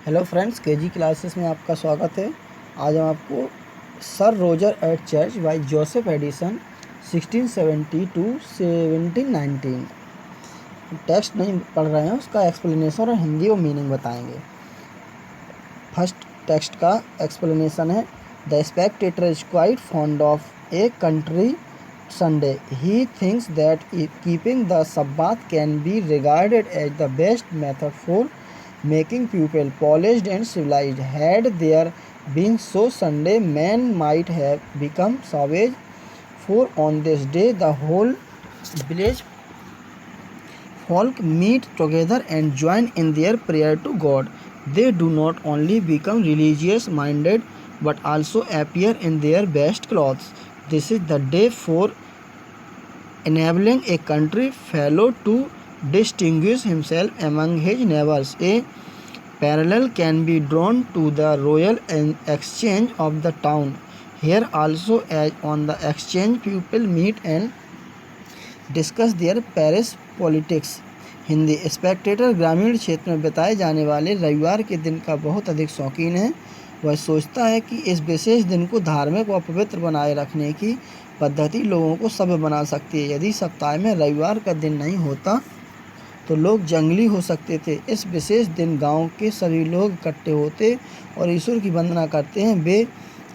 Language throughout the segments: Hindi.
हेलो फ्रेंड्स, केजी क्लासेस में आपका स्वागत है। आज हम आपको Sir Roger at church by Joseph Addison 1670 to 1719 text नहीं पढ़ रहे हैं, उसका एक्सप्लेनेशन और हिंदी और मीनिंग बताएंगे। फर्स्ट टेक्स्ट का एक्सप्लेनेशन है, the Spectator is quite fond of a country Sunday. He thinks that keeping the Sabbath can be regarded as the best method for making people polished and civilized. Had there been so, Sunday men might have become savage, for on this day the whole village folk meet together and join in their prayer to God. They do not only become religious minded but also appear in their best clothes. This is the day for enabling a country fellow to distinguish himself among his neighbors. A parallel can be drawn to the royal exchange of the town. Here also, as on the exchange, people meet and discuss their parish politics. Hindi, spectator ग्रामीण क्षेत्र में बिताए जाने वाले रविवार के दिन का बहुत अधिक शौकीन है। वह सोचता है कि इस विशेष दिन को धार्मिक व पवित्र बनाए रखने की पद्धति लोगों को सभ्य बना सकती है। यदि सप्ताह में रविवार का दिन नहीं होता तो लोग जंगली हो सकते थे। इस विशेष दिन गांव के सभी लोग इकट्ठे होते और ईश्वर की वंदना करते हैं। वे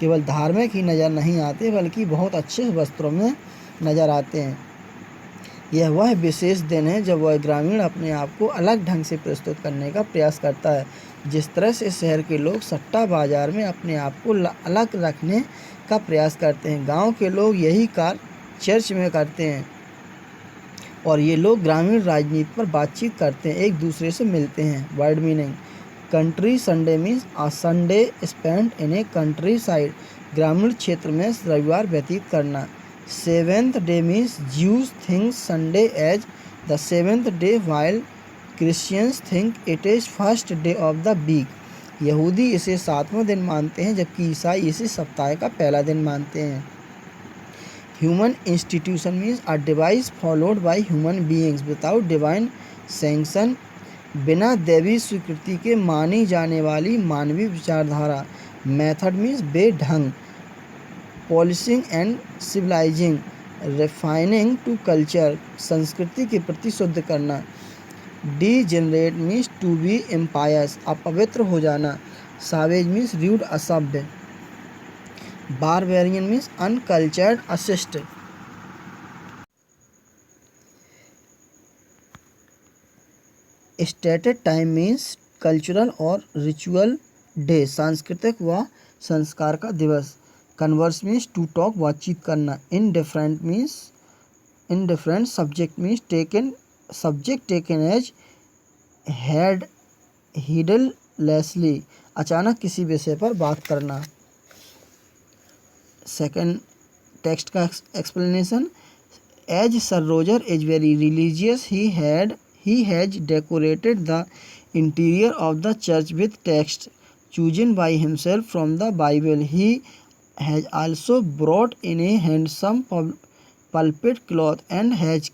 केवल धार्मिक ही नज़र नहीं आते बल्कि बहुत अच्छे वस्त्रों में नज़र आते हैं। यह वह विशेष दिन है जब वह ग्रामीण अपने आप को अलग ढंग से प्रस्तुत करने का प्रयास करता है। जिस तरह से शहर के लोग सट्टा बाजार में अपने आप को अलग रखने का प्रयास करते हैं, गांव के लोग यही कार्य चर्च में करते हैं। और ये लोग ग्रामीण राजनीति पर बातचीत करते हैं, एक दूसरे से मिलते हैं। Word meaning, country Sunday means a Sunday spent in a country side, ग्रामीण क्षेत्र में रविवार व्यतीत करना। Seventh day means Jews think Sunday as the seventh day while Christians think it is first day of the week. यहूदी इसे सातवां दिन मानते हैं जबकि ईसाई इसे सप्ताह का पहला दिन मानते हैं। Human institution means a device followed by human beings without divine sanction, बिना दैवी स्वीकृति के मानी जाने वाली मानवीय विचारधारा। मेथड मीन्स बेढंग, polishing and civilizing, refining to culture, संस्कृति के प्रति शुद्ध करना। Degenerate means to be impious, अपवित्र हो जाना। सावेज मीन्स रूड, असभ्य। बारबेरियन मीन्स अनकल्चर्ड, अशिष्ट। स्टेटेड टाइम मीन्स कल्चरल और रिचुअल डे, सांस्कृतिक व संस्कार का दिवस। कन्वर्स मीन्स टू टॉक, बातचीत करना। Indifferent means indifferent. Subject means taken, subject taken as had heedlessly, अचानक किसी विषय पर बात करना। सेकंड टेक्स्ट का explanation, as sir Roger is very religious he has decorated the interior of the church with texts chosen by himself from the Bible. He has also brought in a handsome pulpit cloth and has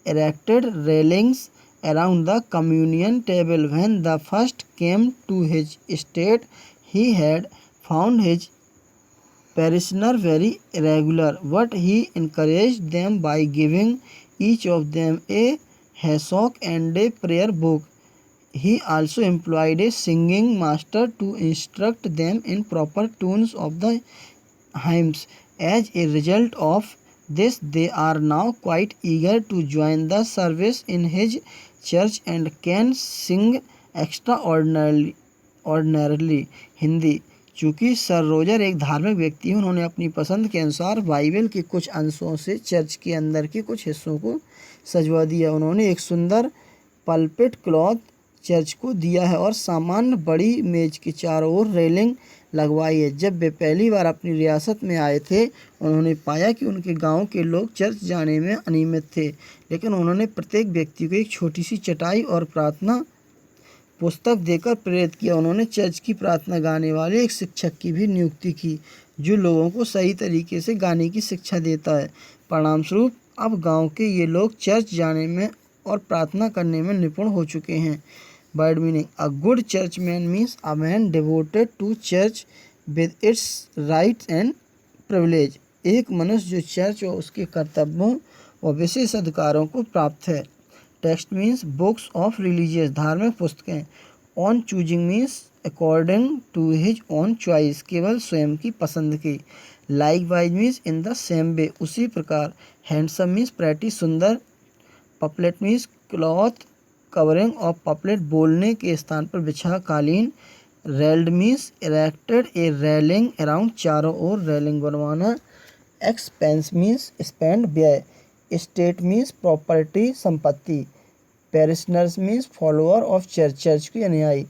erected railings around the communion table. When the first came to his estate, he had found his parishioner very irregular, but he encouraged them by giving each of them a hassock and a prayer book. He also employed a singing master to instruct them in proper tunes of the hymns. As a result of this, they are now quite eager to join the service in his church and can sing extraordinarily. Hindi, चूँकि सर रोजर एक धार्मिक व्यक्ति हैं, उन्होंने अपनी पसंद के अनुसार बाइबल के कुछ अंशों से चर्च के अंदर के कुछ हिस्सों को सजवा दिया। उन्होंने एक सुंदर पल्पिट क्लॉथ चर्च को दिया है और सामान्य बड़ी मेज के चारों ओर रेलिंग लगवाई है। जब वे पहली बार अपनी रियासत में आए थे, उन्होंने पाया कि उनके गांव के लोग चर्च जाने में अनियमित थे, लेकिन उन्होंने प्रत्येक व्यक्ति को एक छोटी सी चटाई और प्रार्थना पुस्तक देकर प्रेरित किया। उन्होंने चर्च की प्रार्थना गाने वाले एक शिक्षक की भी नियुक्ति की जो लोगों को सही तरीके से गाने की शिक्षा देता है। परिणामस्वरूप अब गांव के ये लोग चर्च जाने में और प्रार्थना करने में निपुण हो चुके हैं। Word meaning: a good churchman means a man devoted to church with its rights and privilege. एक मनुष्य जो चर्च और उसके कर्तव्यों और विशेष अधिकारों को प्राप्त है. Text means books of religious, धार्मिक पुस्तकें. Own choosing means according to his own choice, केवल स्वयं की पसंद की. Likewise means in the same way, उसी प्रकार. हैंडसम मीन्स प्रेटी, सुंदर. Pulpit means cloth covering of pulpit, बोलने के स्थान पर बिछा कालीन. Railed means erected a railing around, चारों ओर रेलिंग बनवाना. एक्सपेंस मीन्स स्पेंड, व्यय. स्टेट मीन्स प्रॉपर्टी, संपत्ति. Parishioners means follower of church, church के अनुयायी.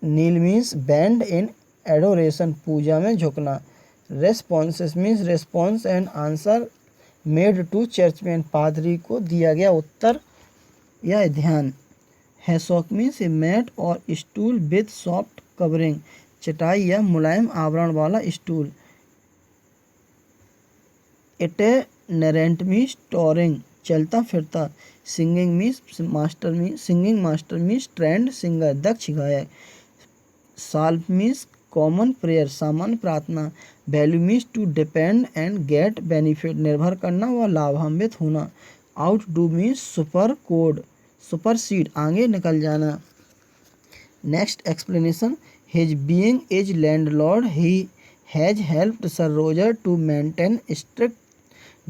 Kneel means bend in adoration, पूजा में झुकना. Responses means response and answer made to churchman, पादरी को दिया गया उत्तर या ध्यान. हैसॉक मीन्स ए मैट और स्टूल विद सॉफ्ट कवरिंग, चटाई या मुलायम आवरण वाला स्टूल. इटिनेरेंट मीन्स टॉरिंग, चलता फिरता. Singing master means trained singer, दक्ष गायक. साल्व मीन्स कॉमन प्रेयर, सामान्य प्रार्थना. Value means to depend and get benefit, निर्भर करना व लाभान्वित होना. Out do means super code, supersede, आगे निकल जाना. Next explanation. His being as landlord he has helped sir Roger to maintain strict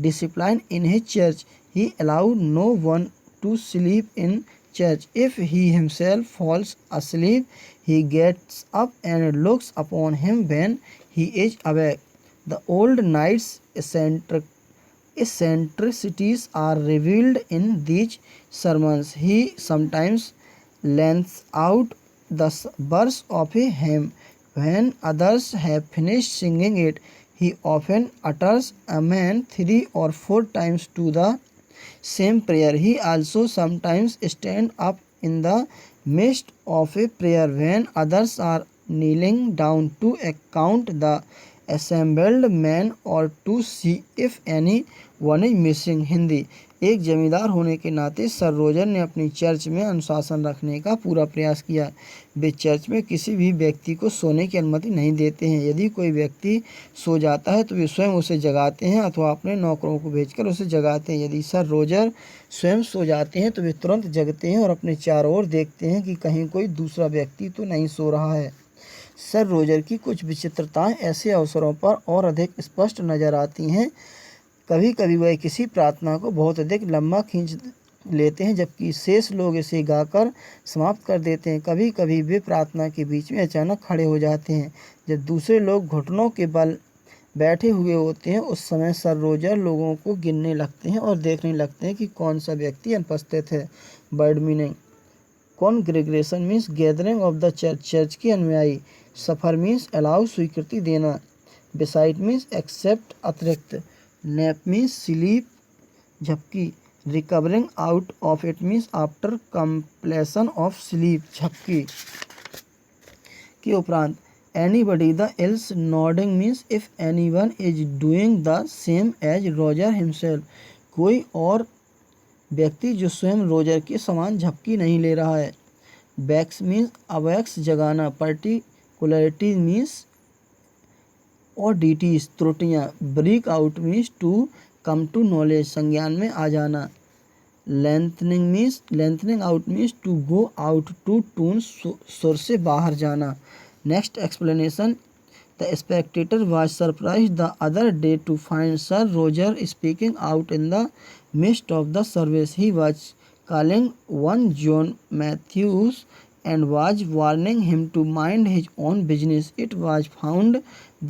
discipline in his church. He allowed no one to sleep in church. If he himself falls asleep, he gets up and looks upon him when he is awake. The old knight's eccentricities are revealed in these sermons. He sometimes lengthens out the verse of a hymn. When others have finished singing it, he often utters amen 3 or 4 times to the same prayer. He also sometimes stands up in the midst of a prayer when others are kneeling down to count the assembled men or to see if any one is missing. Hindi. एक जमींदार होने के नाते सर रोजर ने अपनी चर्च में अनुशासन रखने का पूरा प्रयास किया. वे चर्च में किसी भी व्यक्ति को सोने की अनुमति नहीं देते हैं. यदि कोई व्यक्ति सो जाता है तो वे स्वयं उसे जगाते हैं अथवा अपने नौकरों को भेजकर उसे जगाते हैं. यदि सर रोजर स्वयं सो जाते हैं तो वे तुरंत जगते हैं और अपने चारों ओर देखते हैं कि कहीं कोई दूसरा व्यक्ति तो नहीं सो रहा है. सर रोजर की कुछ विचित्रताएं ऐसे अवसरों पर और अधिक स्पष्ट नजर आती हैं. कभी कभी वह किसी प्रार्थना को बहुत अधिक लंबा खींच लेते हैं जबकि शेष लोग इसे गाकर समाप्त कर देते हैं. कभी कभी वे प्रार्थना के बीच में अचानक खड़े हो जाते हैं. जब दूसरे लोग घुटनों के बल बैठे हुए होते हैं उस समय सर रोजर लोगों को गिनने लगते हैं और देखने लगते हैं कि कौन सा व्यक्ति अनुपस्थित है. Word meaning. Congregation means gathering of the church, church के अनुयायी. सफर मीन्स अलाउ, स्वीकृति देना. बिसाइड मीन्स एक्सेप्ट, अतिरिक्त. नैप मीन्स स्लीप, झपकी. Recovering out of it means after completion of sleep, झपकी के उपरांत. Anybody the else nodding means if anyone is doing the same as Roger himself, कोई और व्यक्ति जो स्वयं रोजर के समान झपकी नहीं ले रहा है. बैक्स मीन्स अवैक्स, जगाना. पर्टिकुलरिटी मीन्स ऑडिटीज, त्रुटियाँ. Break out means to come to knowledge, संज्ञान में आ जाना. Lengthening out means to go out to tune, सुर से बाहर जाना. Next explanation. The spectator was surprise the other day to find Sir Roger speaking out in the midst of the service. He was calling one John Matthews and was warning him to mind his own business. It was found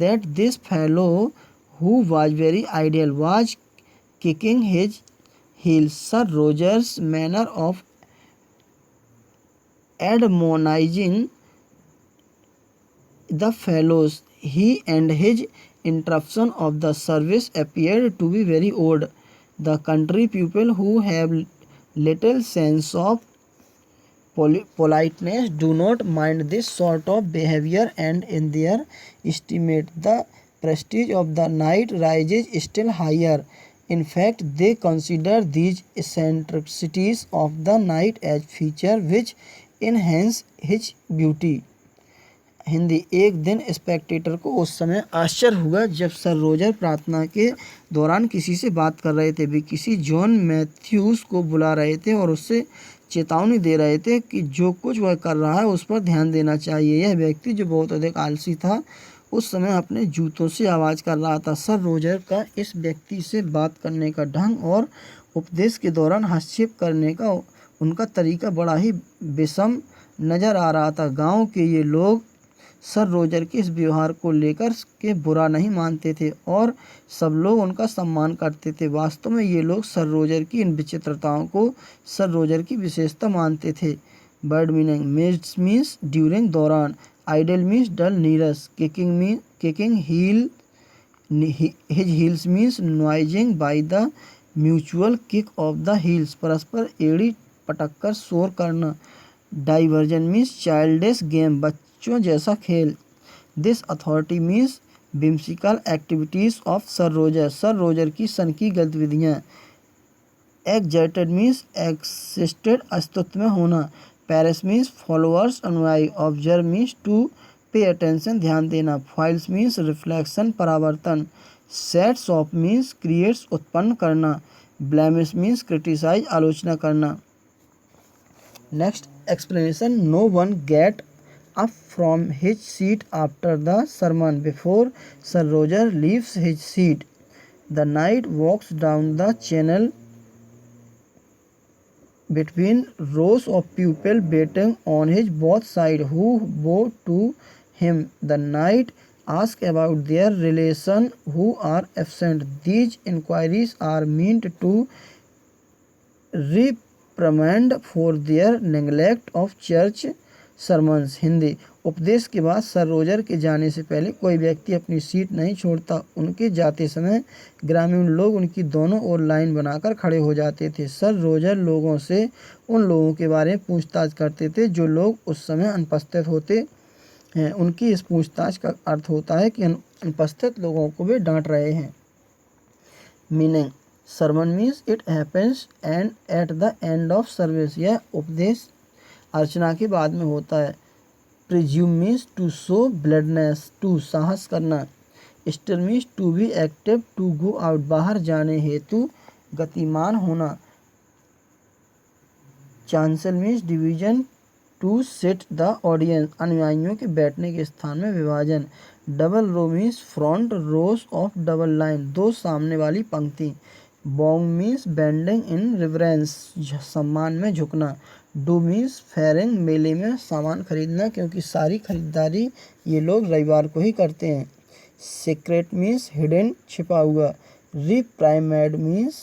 that this fellow, who was very idle, was kicking his heels. Sir Roger's manner of admonishing the fellows he and his interruption of the service appeared to be very odd. The country people, who have little sense of politeness, do not mind this sort of behavior, and in their estimate the prestige of the knight rises still higher. In fact, they consider these eccentricities of the knight as features which enhance his beauty. Hindi, एक दिन स्पेक्टेटर को उस समय आश्चर्य हुआ जब सर रोजर प्रार्थना के दौरान किसी से बात कर रहे थे। वे किसी जॉन मैथ्यूज को बुला रहे थे और उससे चेतावनी दे रहे थे कि जो कुछ वह कर रहा है उस पर ध्यान देना चाहिए। यह व्यक्ति, जो बहुत अधिक आलसी था, उस समय अपने जूतों से आवाज़ कर रहा था। सर रोजर का इस व्यक्ति से बात करने का ढंग और उपदेश के दौरान हस्तक्षेप करने का उनका तरीका बड़ा ही विषम नज़र आ रहा था। गांव के ये लोग सर रोजर के इस व्यवहार को लेकर के बुरा नहीं मानते थे और सब लोग उनका सम्मान करते थे। वास्तव में ये लोग सर रोजर की इन विचित्रताओं को सर रोजर की विशेषता मानते थे। Word meaning, midst means during, दौरान। आइडल मीन्स डल, नीरस। Kicking heel, his heels means noising by the mutual kick of the heels, परस्पर एड़ी पटककर शोर करना। डाइवर्जन मीन्स चाइल्डिश गेम, बच्चों जैसा खेल। This authority means whimsical activities of Sir Roger, Sir Roger की सनकी गतिविधियाँ। एग्जर्टेड मीन्स एक्सिस्टेड, अस्तित्व में होना। पेरिस मीन्स फॉलोअर्स, अनुयायी। Observe means to pay attention, ध्यान देना। फॉइल्स मीन्स रिफ्लेक्शन, परावर्तन। सेट्स ऑफ मीन्स क्रिएट्स, उत्पन्न करना। ब्लेमिश मीन्स क्रिटिसाइज, आलोचना करना। Next explanation, no one get up from his seat after the sermon before Sir Roger leaves his seat. The knight walks down the channel between rows of people waiting on his both sides who bow to him. The knight asks about their relation who are absent. These inquiries are meant to reprimand for their neglect of church sermons. Hindi, उपदेश के बाद सर रोजर के जाने से पहले कोई व्यक्ति अपनी सीट नहीं छोड़ता। उनके जाते समय ग्रामीण लोग उनकी दोनों ओर लाइन बनाकर खड़े हो जाते थे। सर रोजर लोगों से उन लोगों के बारे में पूछताछ करते थे जो लोग उस समय अनुपस्थित होते हैं। उनकी इस पूछताछ का अर्थ होता है कि अनुपस्थित लोगों को वे डांट रहे हैं। Meaning, sermon means it happens and at the end of service, यह उपदेश अर्चना के बाद में होता है। presume means to show boldness, to साहस करना। stir means to be active, to go out, बाहर जाने हेतु गतिमान होना। chancel means division, to sit the audience, अनुयायियों के बैठने के स्थान में विभाजन। Double row means front rows of double line, दो सामने वाली पंक्ति। Bowing means bending in reverence, सम्मान में झुकना। डू मीन्स फेयरिंग, मेले में सामान खरीदना, क्योंकि सारी खरीदारी ये लोग रविवार को ही करते हैं। सीक्रेट मीन्स हिडन, छिपा हुआ। Reprimand means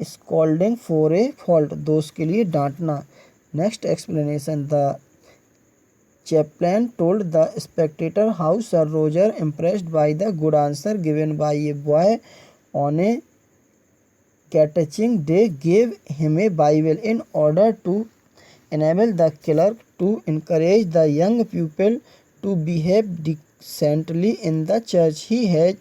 scolding for a fault, दोष के लिए डांटना। Next explanation, the chaplain told the spectator how Sir Roger, impressed by the good answer given by a boy on a cateching day, gave him a Bible in order to enable the clerk to encourage the young pupil to behave decently in the church. He has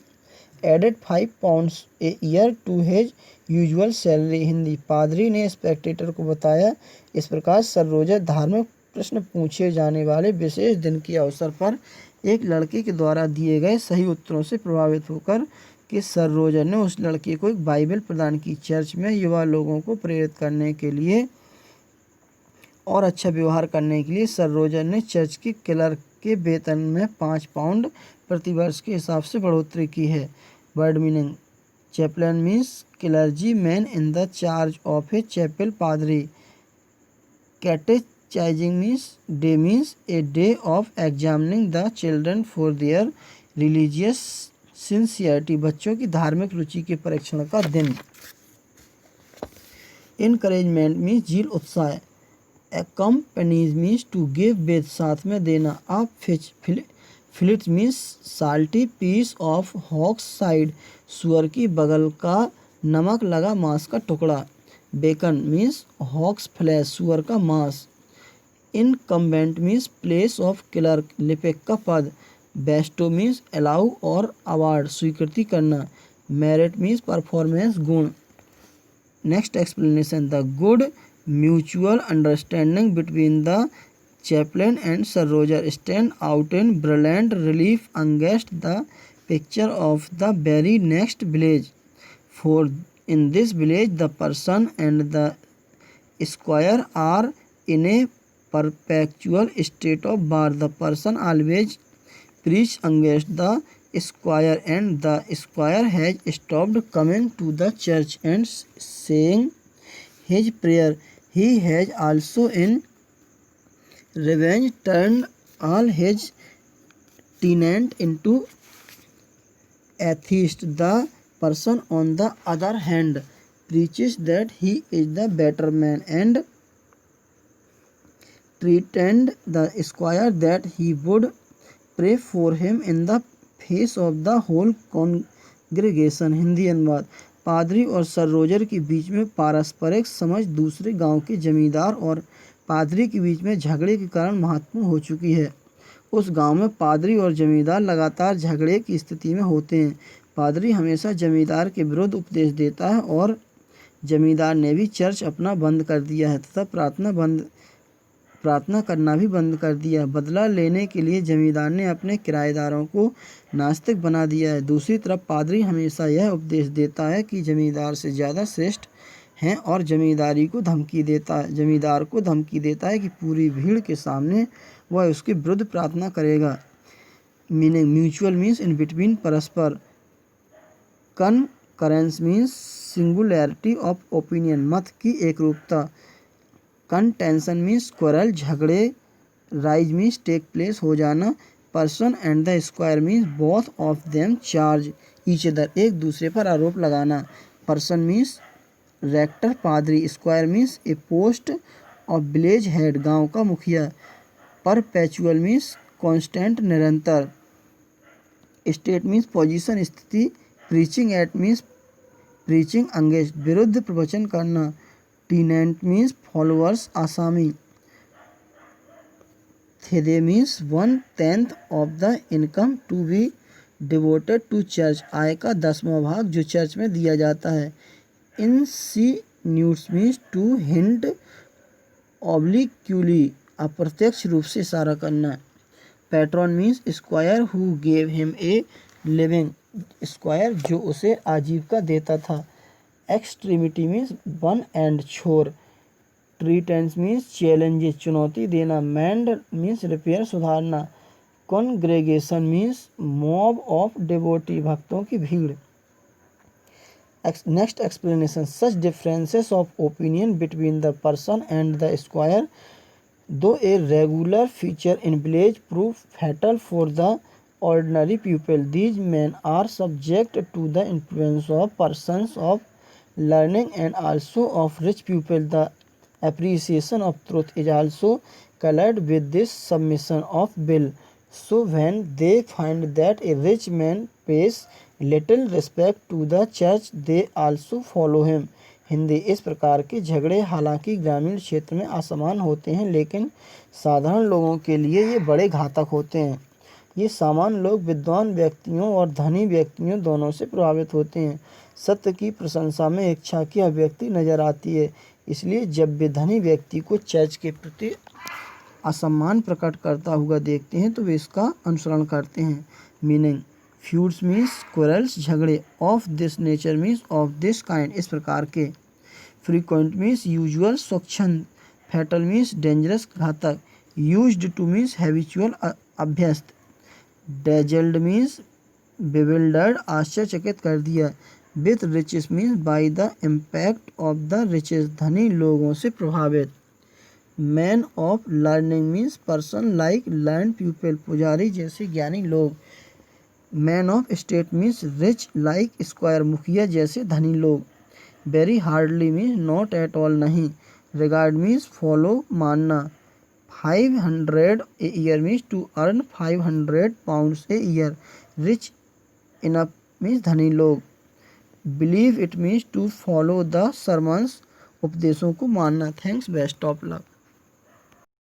added 5 pounds a year to his usual salary. Hindi, पादरी ने स्पेक्टेटर को बताया इस प्रकार सर रोजर धार्मिक प्रश्न पूछे जाने वाले विशेष दिन के अवसर पर एक लड़के के द्वारा दिए गए सही उत्तरों से प्रभावित होकर कि सर रोजर ने उस लड़के को एक बाइबल प्रदान की। चर्च में युवा लोगों को प्रेरित करने के लिए और अच्छा व्यवहार करने के लिए सर रोजर ने चर्च के क्लर्क के वेतन में 5 पाउंड प्रति वर्ष के हिसाब से बढ़ोतरी की है। Word meaning, chaplain means clergy man in the charge of a chapel, पादरी। Catechising means a day of examining the children for their religious sincerity, बच्चों की धार्मिक रुचि के परीक्षण का दिन। इनकरेजमेंट मीन्स जील, उत्साह। Accompanies means to give with, साथ में देना। A flitch means salty piece of hog's side, सुअर की बगल का नमक लगा मांस का टुकड़ा। बेकन मीन्स हॉक्स फ्लैश, सुअर का मांस। Incumbent means place of clerk, लिपिक का पद। बेस्टो मीन्स अलाउ और अवार्ड, स्वीकृति करना। मेरिट मीन्स परफॉर्मेंस, गुण। Next explanation, the good mutual understanding between the Chaplain and Sir Roger stand out in brilliant relief against the picture of the very next village. For in this village the parson and the squire are in a perpetual state of war. The parson always preach against the squire, and the squire has stopped coming to the church and saying his prayer. He has also in revenge turned all his tenants into atheists. The person, on the other hand, preaches that he is the better man and threatened the squire that he would pray for him in the face of the whole congregation. Hindi अनुवाद। पादरी और सर रोजर के बीच में पारस्परिक समझ दूसरे गांव के जमींदार और पादरी के बीच में झगड़े के कारण महत्वपूर्ण हो चुकी है। उस गांव में पादरी और जमींदार लगातार झगड़े की स्थिति में होते हैं। पादरी हमेशा जमींदार के विरुद्ध उपदेश देता है और जमींदार ने भी चर्च अपना बंद कर दिया है तथा प्रार्थना करना भी बंद कर दिया। बदला लेने के लिए जमींदार ने अपने किराएदारों को नास्तिक बना दिया है। दूसरी तरफ पादरी हमेशा यह उपदेश देता है कि जमींदार से ज़्यादा श्रेष्ठ हैं और जमींदार को धमकी देता है कि पूरी भीड़ के सामने वह उसके विरुद्ध प्रार्थना करेगा। Meaning mutual means in between, परस्पर। Concurrence means singularity of opinion, मत की एकरूपता। कंटेंशन मीन्स क्वारल, झगड़े। राइज मीन्स टेक प्लेस, हो जाना। Parson and the squire means both of them charge each other, एक दूसरे पर आरोप लगाना। पर्सन मीन्स रेक्टर पादरी, squire means a post of village head, गांव का मुखिया। परपेचुअल मीन्स कांस्टेंट, निरंतर। स्टेट मीन्स पोजीशन, स्थिति। Preaching at means preaching against, विरुद्ध प्रवचन करना। टीनेंट मीन्स फॉलोअर्स, आसामी। Tithe means 1/10 of the income to be devoted to church, आय का 10वां भाग जो चर्च में दिया जाता है। Insinuates means to hint obliquely, अप्रत्यक्ष रूप से इशारा करना। Patron means squire who gave him a living, squire जो उसे आजीविका देता था। एक्सट्रीमिटी मीन्स वन एंड, छोर। ट्रीटेंस मीन्स चैलेंजेस, चुनौती देना। मैंड मीन्स रिपेयर, सुधारना। Congregation means mob of devotee, भक्तों की भीड़। Next explanation. Such differences of opinion between the person and the squire, though a regular feature in village, prove fatal for the ordinary people. These men are subject to the influence of persons of learning and also of rich people. The appreciation of truth is also colored with this submission of will. So when they find that a rich man pays little respect to the church, they also follow him. Hindi. इस प्रकार के झगड़े हालांकि ग्रामीण क्षेत्र में असमान होते हैं, लेकिन साधारण लोगों के लिए ये बड़े घातक होते हैं। ये सामान्य लोग विद्वान व्यक्तियों और धनी व्यक्तियों दोनों से प्रभावित होते हैं। सत्य की प्रशंसा में इच्छा की अभिव्यक्ति नजर आती है, इसलिए जब वे धनी व्यक्ति को चर्च के प्रति असम्मान प्रकट करता हुआ देखते हैं तो वे इसका अनुसरण करते हैं। मीनिंग फ्यूड्स मीन्स क्वारल्स, झगड़े। Of this nature means of this kind, इस प्रकार के। फ्रीक्वेंट मीन्स यूजुअल, स्वच्छंद। फैटल मीन्स डेंजरस, घातक। यूज्ड टू मीन्स हैबिचुअल, अभ्यस्त। डेजल्ड मीन्स बिविल्डर्ड, आश्चर्यचकित कर दिया। With riches means by the impact of the riches, धनी लोगों से प्रभावित। Man of learning means person like learn people, पुजारी जैसे ज्ञानी लोग। Man of state means rich like square, मुखिया जैसे धनी लोग। Very hardly means not at all, नहीं। रिगार्ड मीन्स फॉलो, मानना। 500 a year means to earn 500 pounds a year. Rich enough means धनी लोग। Believe it means to follow the sermons, उपदेशों को मानना। Thanks, best of luck.